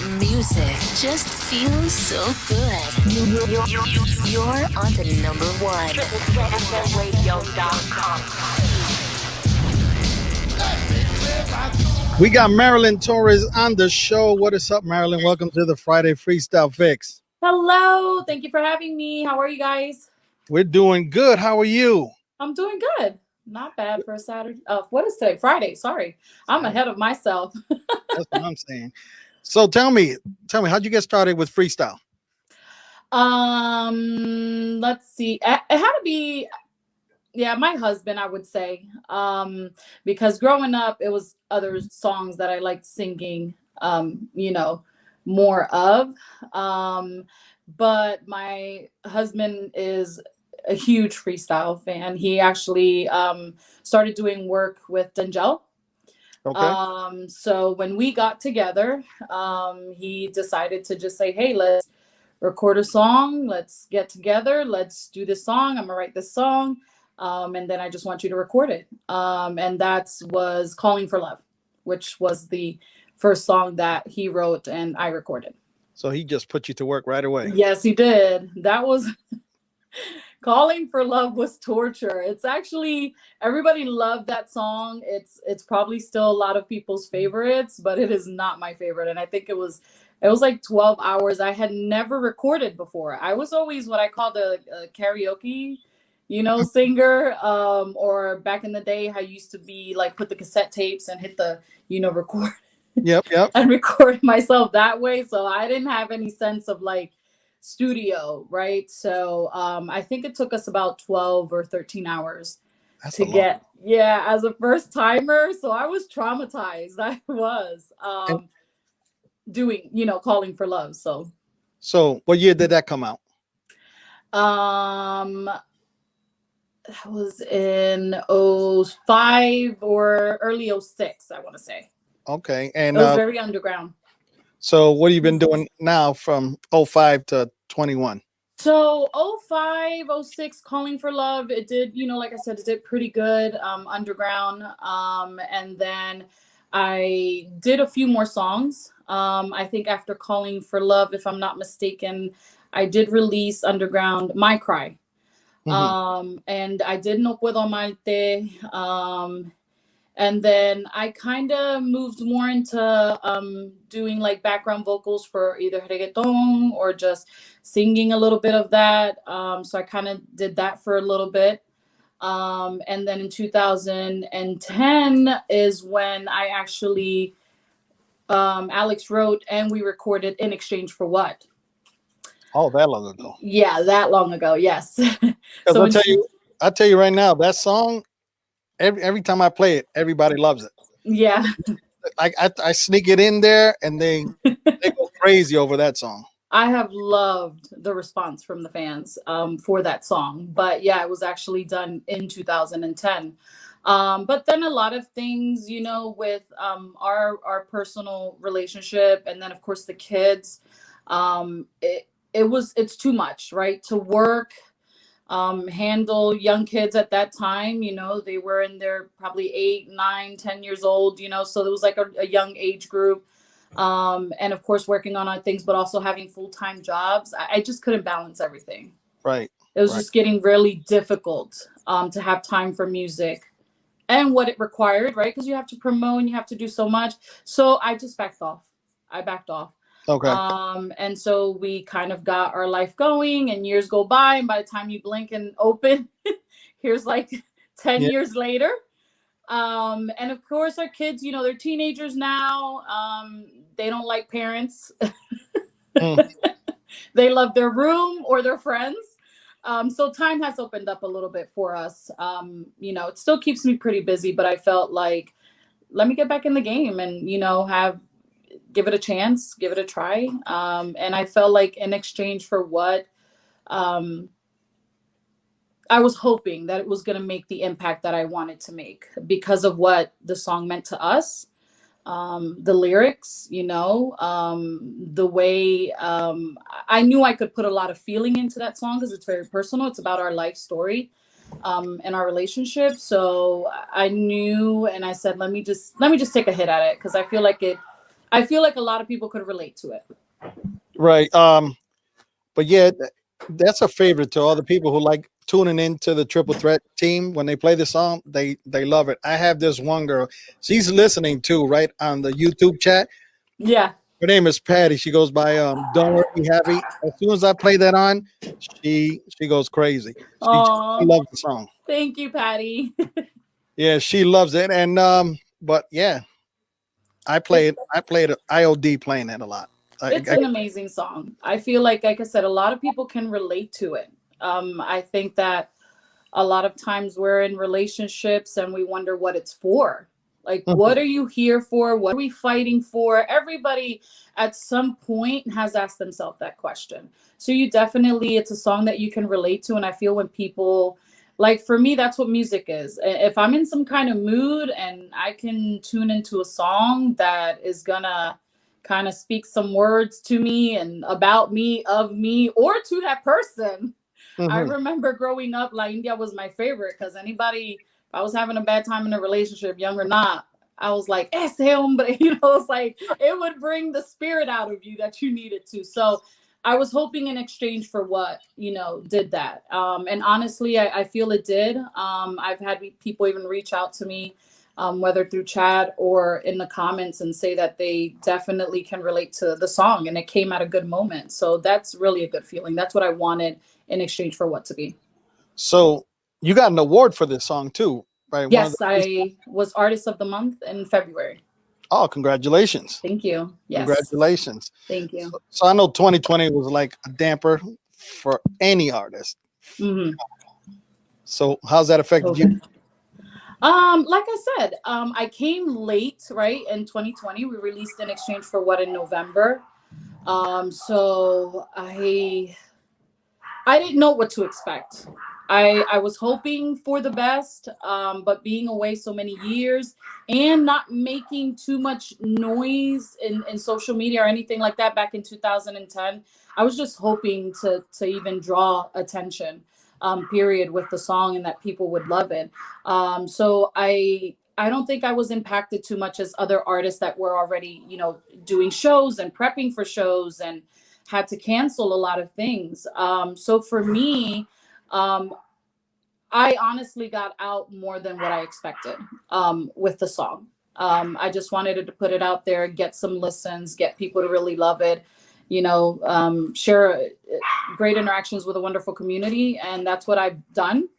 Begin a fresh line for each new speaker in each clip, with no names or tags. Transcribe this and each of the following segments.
Music just feels so good. You're on to number one.
We got Marilyn Torres on the show. What is up, Marilyn? Welcome to the Friday Freestyle Fix.
Hello. Thank you for having me. How are you guys?
We're doing good. How are you?
I'm doing good. Not bad for a Saturday. What is today? Friday. Sorry. I'm ahead of myself.
That's what I'm saying. So tell me, how'd you get started with freestyle?
Let's see. It had to be, my husband, I would say. Because growing up, it was other songs that I liked singing, more of. But my husband is a huge freestyle fan. He actually started doing work with Denzel.
Okay.
So when we got together, he decided to just say, hey, let's record a song. Let's get together. Let's do this song. I'm gonna write this song. And then I just want you to record it. And that was Calling for Love, which was the first song that he wrote and I recorded.
So he just put you to work right away.
Yes, he did. That was Calling for Love was torture. It's actually, everybody loved that song. It's probably still a lot of people's favorites, but it is not my favorite. And I think it was like 12 hours. I had never recorded before. I was always what I called a karaoke, singer. Or back in the day, I used to be like put the cassette tapes and hit the, record.
Yep.
And record myself that way. So I didn't have any sense of like studio, right? So I think it took us about 12 or 13 hours to get as a first timer. So I was traumatized. I was doing, Calling for Love.
So what year did that come out?
That was in 05 or early 06, I want to say.
Okay. And
it was very underground.
So what have you been doing now from 05 to 21?
So 05, 06, Calling for Love, it did, like I said, it did pretty good underground. And then I did a few more songs. I think after Calling for Love, if I'm not mistaken, I did release underground My Cry. Mm-hmm. And I did No Puedo Amarte. And then I kind of moved more into doing like background vocals for either reggaeton or just singing a little bit of that. So I kind of did that for a little bit. And then in 2010 is when I actually, Alex wrote and we recorded In Exchange for What?
Oh, that long ago.
Yeah, that long ago. Yes.
So I'll tell you right now, that song, every time I play it, everybody loves it.
Yeah.
I sneak it in there and they go crazy over that song.
I have loved the response from the fans for that song. But yeah, it was actually done in 2010. But then a lot of things, with our personal relationship and then of course the kids, it's too much, right? To work, handle young kids at that time, they were in their probably 8, 9, 10 years old, so there was like a young age group. And of course working on things, but also having full-time jobs. I just couldn't balance everything.
Right.
It was just getting really difficult to have time for music and what it required, right? Because you have to promote and you have to do so much. So I just backed off. Okay. And so we kind of got our life going and years go by. And by the time you blink and open, here's like 10 years later. And of course our kids, they're teenagers now. They don't like parents. They love their room or their friends. So time has opened up a little bit for us. It still keeps me pretty busy, but I felt like, let me get back in the game and, give it a chance, give it a try. And I felt like in exchange for what, I was hoping that it was going to make the impact that I wanted to make because of what the song meant to us. The lyrics, the way I knew I could put a lot of feeling into that song because it's very personal. It's about our life story and our relationship. So I knew, and I said, let me just take a hit at it because I feel like I feel like a lot of people could relate to it.
Right. But yeah, that's a favorite to all the people who like tuning into the Triple Threat team. When they play the song, they love it. I have this one girl, she's listening too, right on the YouTube chat.
Yeah.
Her name is Patty. She goes by Don't Worry Be Happy. As soon as I play that on, she goes crazy. She
Oh,
loves the song.
thank you, Patty.
Yeah, she loves it. And but yeah, I played IOD playing it a lot.
It's an amazing song. I feel like I said, a lot of people can relate to it. I think that a lot of times we're in relationships and we wonder what it's for. Like, what are you here for? What are we fighting for? Everybody at some point has asked themselves that question. So you definitely, it's a song that you can relate to. And I feel when people, like for me, that's what music is. If I'm in some kind of mood and I can tune into a song that is gonna kind of speak some words to me and about me, of me, or to that person. I remember growing up, La India was my favorite because anybody, if I was having a bad time in a relationship, young or not, I was like, ese hombre, you know, it's like it would bring the spirit out of you that you needed to. So I was hoping in exchange for what, you know, did that. And honestly, I feel it did. I've had people even reach out to me, whether through chat or in the comments, and say that they definitely can relate to the song and it came at a good moment. So that's really a good feeling. That's what I wanted in exchange for what to be.
So you got an award for this song too, right?
Yes, I was Artist of the Month in February.
Oh, congratulations.
Thank you. Yes.
Congratulations.
Thank you.
So I know 2020 was like a damper for any artist. So how's that affected you?
Like I said, I came late, right? In 2020, we released In Exchange for What in November. So I didn't know what to expect. I was hoping for the best, but being away so many years and not making too much noise in social media or anything like that back in 2010, I was just hoping to even draw attention, period, with the song and that people would love it. So I don't think I was impacted too much as other artists that were already, you know, doing shows and prepping for shows and had to cancel a lot of things. So for me, I honestly got out more than what I expected with the song. I just wanted to put it out there, get some listens, get people to really love it, you know, share great interactions with a wonderful community. And that's what I've done.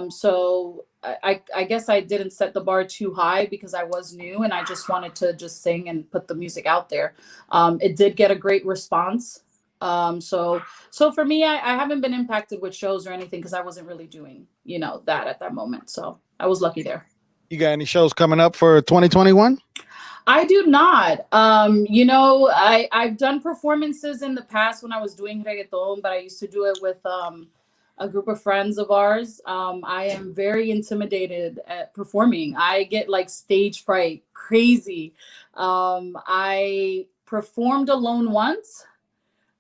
So I guess I didn't set the bar too high because I was new and I just wanted to just sing and put the music out there. It did get a great response. So for me, I haven't been impacted with shows or anything because I wasn't really doing, you know, that at that moment. So I was lucky there.
You got any shows coming up for 2021?
I do not. You know, I've done performances in the past when I was doing reggaeton, but I used to do it with a group of friends of ours. I am very intimidated at performing. I get like stage fright, crazy. I performed alone once.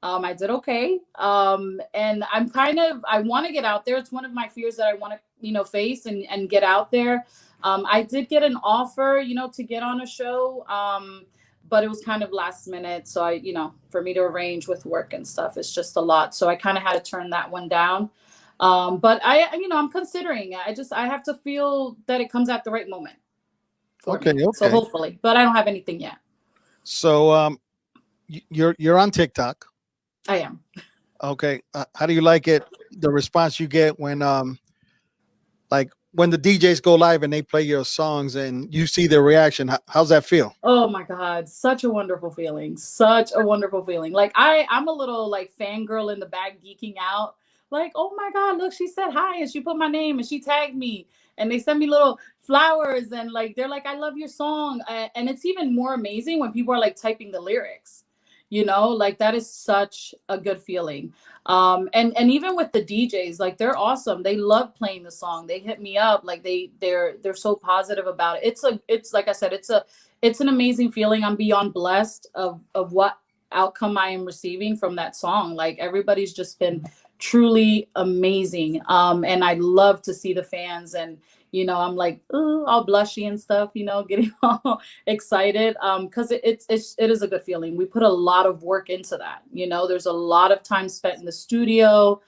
I did okay. And I want to get out there. It's one of my fears that I want to, you know, face and get out there. I did get an offer, you know, to get on a show. But it was kind of last minute. So you know, for me to arrange with work and stuff, it's just a lot. So I kind of had to turn that one down. But you know, I'm considering. I have to feel that it comes at the right moment.
Okay.
So hopefully, but I don't have anything yet.
So you're on TikTok.
I am.
Okay. How do you like it? The response you get when like when the DJs go live and they play your songs and you see their reaction, how's that feel?
Oh my God, such a wonderful feeling. Such a wonderful feeling. Like I'm a little like fangirl in the back geeking out. Like, oh my God, look, she said hi and she put my name and she tagged me and they sent me little flowers and like they're like, I love your song. And it's even more amazing when people are like typing the lyrics. You know, like that is such a good feeling. And even with the DJs, like they're awesome. They love playing the song. They hit me up, like they're so positive about it. It's like I said, it's an amazing feeling. I'm beyond blessed of what outcome I am receiving from that song. Like everybody's just been truly amazing. And I love to see the fans, and I'm like, ooh, all blushy and stuff, getting all excited. Because it is a good feeling. We put a lot of work into that. There's a lot of time spent in the studio.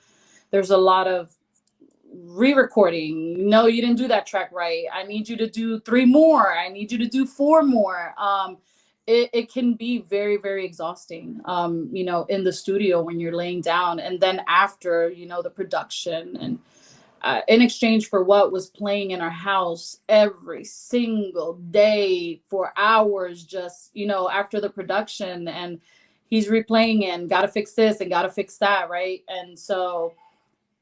There's a lot of re-recording. No, you didn't do that track right. I need you to do 3 more. I need you to do 4 more. It can be very, very exhausting, in the studio when you're laying down. And then after, the production, and In Exchange for What was playing in our house every single day for hours, just, after the production. And he's replaying and got to fix this and got to fix that. Right. And so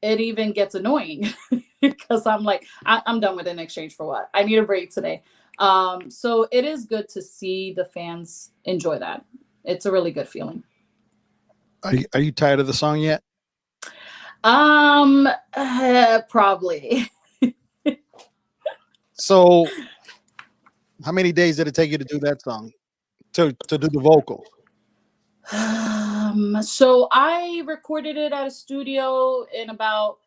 it even gets annoying because I'm like, I'm done with In Exchange for What. I need a break today. So it is good to see the fans enjoy that. It's a really good feeling.
Are you tired of the song yet?
Probably.
So how many days did it take you to do that song? To do the vocals?
So I recorded it at a studio in about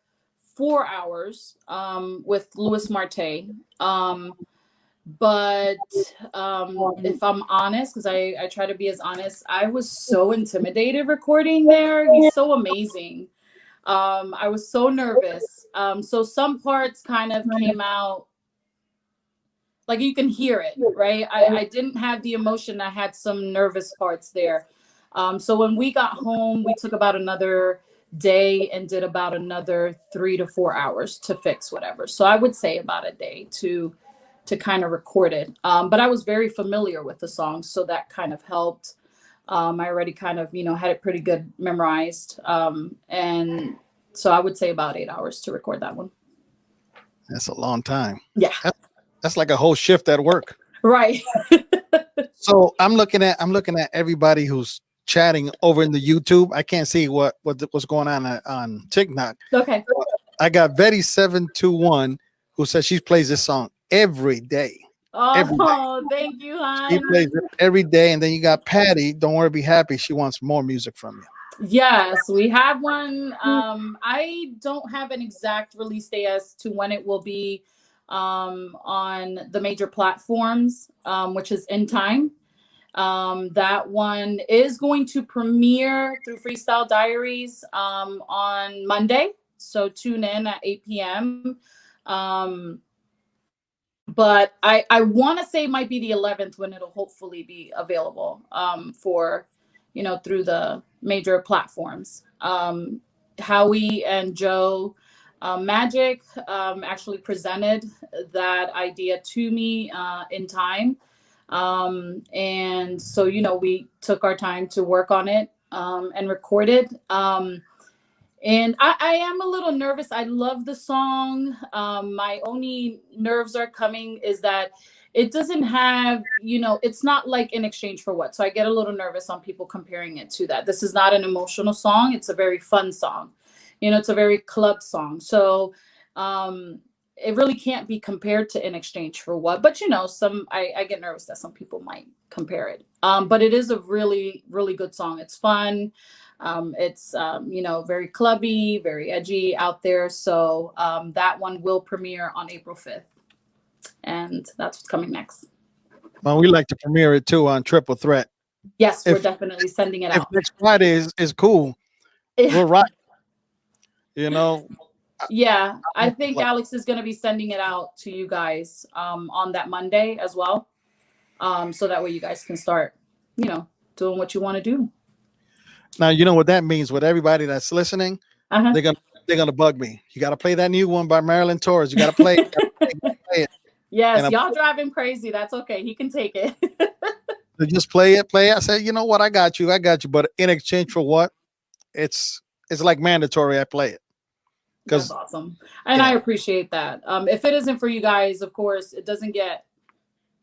4 hours with Louis Marte. But if I'm honest, because I try to be as honest, I was so intimidated recording there. He's so amazing. I was so nervous. So some parts kind of came out like you can hear it, right? I didn't have the emotion. I had some nervous parts there. So when we got home, we took about another day and did about another 3 to 4 hours to fix whatever. So I would say about a day to kind of record it. But I was very familiar with the song, so that kind of helped. I already kind of, had it pretty good memorized. And so I would say about 8 hours to record that one.
That's a long time.
Yeah.
That's like a whole shift at work.
Right.
So I'm looking at everybody who's chatting over in the YouTube. I can't see what's going on TikTok.
Okay.
I got Betty721 who says she plays this song every day.
Oh, thank you, hon.
She plays it every day. And then you got Patty. Don't worry, be happy. She wants more music from you.
Yes, we have one. I don't have an exact release date as to when it will be on the major platforms, which is In Time. That one is going to premiere through Freestyle Diaries on Monday. So tune in at 8 p.m. But I want to say it might be the 11th when it'll hopefully be available for, through the major platforms. Howie and Joe Magic actually presented that idea to me In Time. And so, we took our time to work on it and record it. And I am a little nervous. I love the song. My only nerves are coming is that it doesn't have, it's not like In Exchange for What. So I get a little nervous on people comparing it to that. This is not an emotional song. It's a very fun song. It's a very club song. So it really can't be compared to In Exchange for What. But, I get nervous that some people might compare it. But it is a really, really good song. It's fun. It's, very clubby, very edgy out there. So that one will premiere on April 5th. And that's what's coming next.
Well, we like to premiere it too on Triple Threat.
Yes, we're definitely sending it out.
If next Friday is cool, we're right.
Yeah, I think Alex is going to be sending it out to you guys on that Monday as well. So that way you guys can start, doing what you want to do.
Now, you know what that means with everybody that's listening. They're gonna bug me. You got to play that new one by Marilyn Torres. You got to play it.
Yes, y'all drive him crazy. That's okay. He can take it.
So just play it. I said, you know what? I got you. But In Exchange for What? It's like mandatory. I play it.
That's awesome. And I appreciate that. If it isn't for you guys, of course, it doesn't get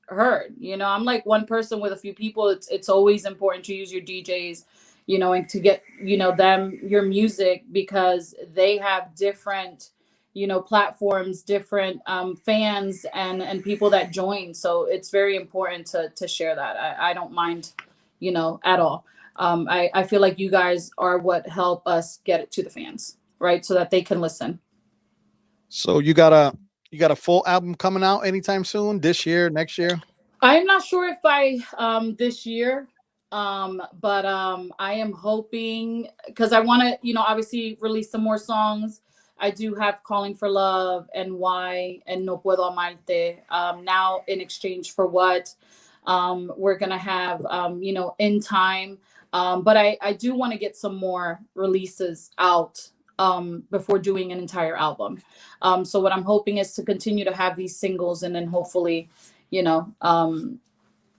heard. I'm like one person with a few people. It's always important to use your DJs, and to get, them your music, because they have different, platforms, different fans and people that join. So it's very important to share that. I don't mind, at all. I feel like you guys are what help us get it to the fans. right? So that they can listen.
So you got a full album coming out anytime soon? This year, next year?
I'm not sure if I this year, but I am hoping because I want to, obviously release some more songs. I do have "Calling for Love" and "Why" and "No Puedo Amarte." Now, in exchange for what, we're gonna have, "In Time." But I do want to get some more releases out before doing an entire album. So what I'm hoping is to continue to have these singles and then hopefully you know,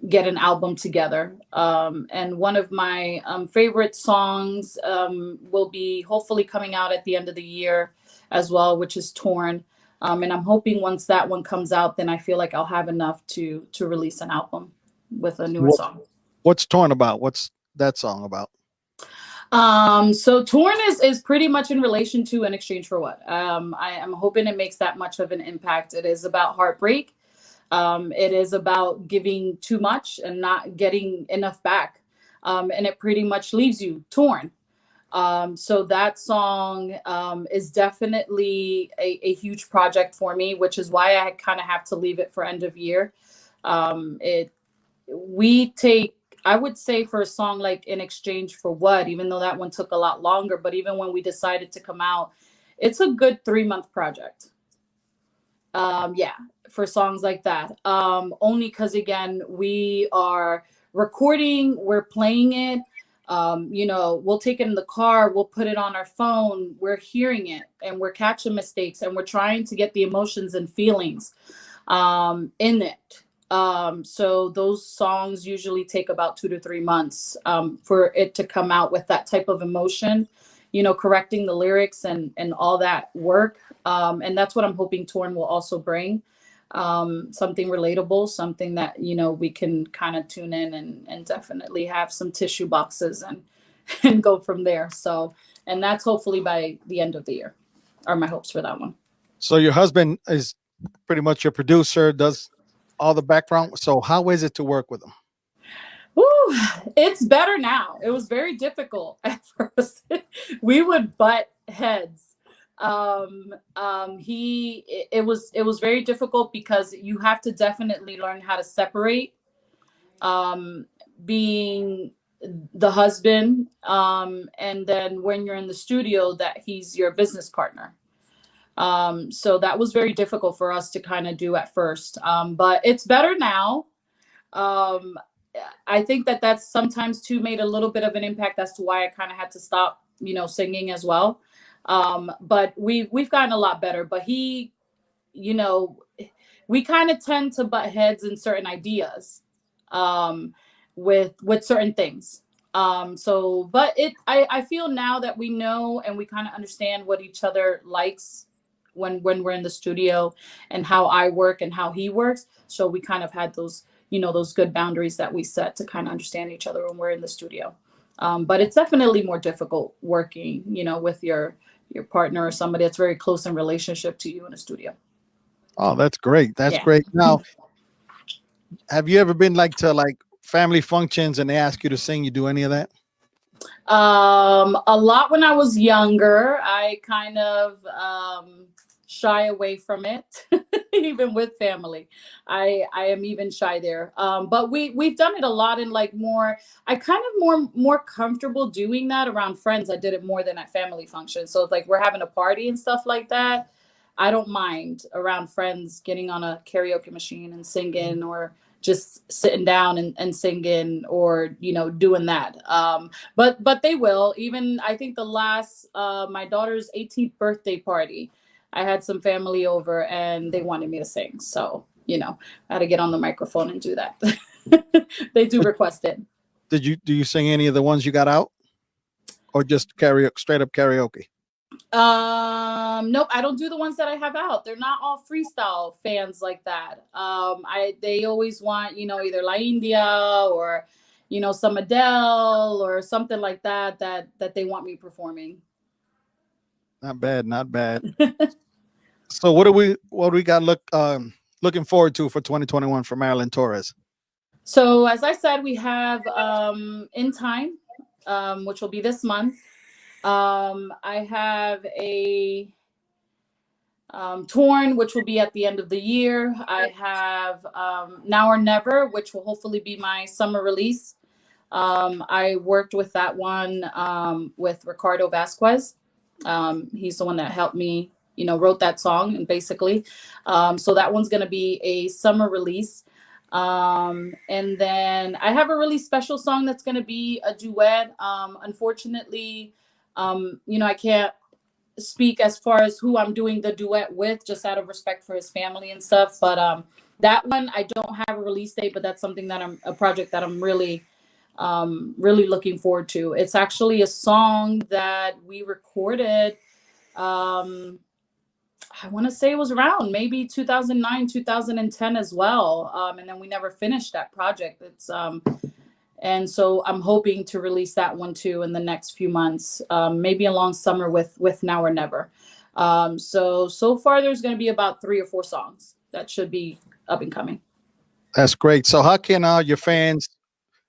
get an album together. And one of my favorite songs will be hopefully coming out at the end of the year as well, which is "Torn." And I'm hoping once that one comes out, then I feel like I'll have enough to release an album with a newer song.
What's "Torn" about? What's that song about?
So "Torn" is pretty much in relation to "In Exchange for What." I am hoping it makes that much of an impact. It is about heartbreak. It is about giving too much and not getting enough back. And it pretty much leaves you torn. So that song is definitely a huge project for me, which is why I kind of have to leave it for end of year. We take, I would say, for a song like "In Exchange for What," even though that one took a lot longer, but even when we decided to come out, it's a good 3-month project. Yeah, for songs like that. Only because, again, we are recording, we're playing it. We'll take it in the car, we'll put it on our phone, we're hearing it and we're catching mistakes and we're trying to get the emotions and feelings in it. So those songs usually take about 2 to 3 months for it to come out with that type of emotion, correcting the lyrics and all that work. And that's what I'm hoping "Torn" will also bring. Something relatable, something that, we can kind of tune in and definitely have some tissue boxes and go from there. So, and that's hopefully by the end of the year are my hopes for that one.
So your husband is pretty much your producer, does all the background. So how is it to work with him?
Woo, it's better now. It was very difficult at first. We would butt heads. It was very difficult because you have to definitely learn how to separate being the husband and then when you're in the studio that he's your business partner. So that was very difficult for us to kind of do at first, but it's better now. I think that that's sometimes too made a little bit of an impact as to why I kind of had to stop, singing as well. But we've gotten a lot better. But he, we kind of tend to butt heads in certain ideas with certain things. But I feel now that we know and we kind of understand what each other likes when we're in the studio and how I work and how he works. So we kind of had those those good boundaries that we set to kind of understand each other when we're in the studio. But it's definitely more difficult working, with your partner or somebody that's very close in relationship to you in a studio.
Oh, that's great. That's
Yeah.
great. Now, have you ever been to family functions and they ask you to sing? You do any of that?
A lot when I was younger. I kind of shy away from it, even with family. I am even shy there. But we've done it a lot in more. I kind of more comfortable doing that around friends. I did it more than at family functions. So it's we're having a party and stuff like that. I don't mind around friends getting on a karaoke machine and singing, or just sitting down and singing, or doing that. But they will. Even I think the last my daughter's 18th birthday party, I had some family over and they wanted me to sing. So I had to get on the microphone and do that. They do request it.
Do you sing any of the ones you got out, or just karaoke, straight up karaoke?
Nope, I don't do the ones that I have out. They're not all freestyle fans like that. They always want, either La India or, some Adele or something like that they want me performing.
Not bad, not bad. So what do we got looking forward to for 2021 for Marilyn Torres?
So as I said, we have In Time, which will be this month. I have a Torn, which will be at the end of the year. I have Now or Never, which will hopefully be my summer release. I worked with that one with Ricardo Vasquez. He's the one that helped me, wrote that song, and basically. So that one's going to be a summer release. And then I have a really special song that's going to be a duet. Unfortunately, I can't speak as far as who I'm doing the duet with, just out of respect for his family and stuff. But that one, I don't have a release date, but that's something that a project that I'm really looking forward to. It's actually a song that we recorded. I want to say it was around maybe 2009, 2010 as well. And then we never finished that project. And so I'm hoping to release that one too in the next few months, maybe along summer with Now or Never. So far there's going to be about 3 or 4 songs that should be up and coming.
That's great. So how can your fans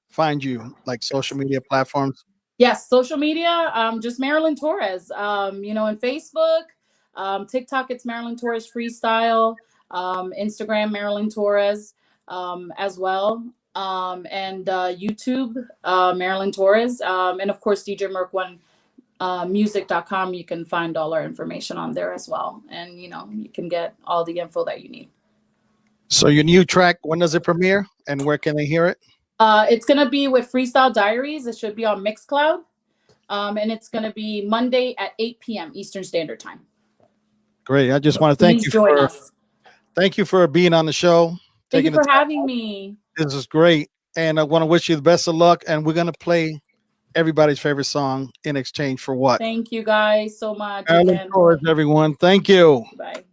find you, like social media platforms?
Yes, social media, just Marilyn Torres. In Facebook, TikTok, it's Marilyn Torres Freestyle. Instagram, Marilyn Torres as well. And YouTube, Marilyn Torres. And of course, DJ Merc1 music.com. You can find all our information on there as well. And, you can get all the info that you need.
So your new track, when does it premiere and where can they hear it?
It's going to be with Freestyle Diaries. It should be on Mixcloud. And it's going to be Monday at 8 p.m. Eastern Standard Time.
Great. I just want to thank you for being on the show.
Thank you for having me.
This is great. And I want to wish you the best of luck. And we're going to play everybody's favorite song in exchange for what?
Thank you guys so much.
Marilyn Torres, everyone. Thank you.
Bye.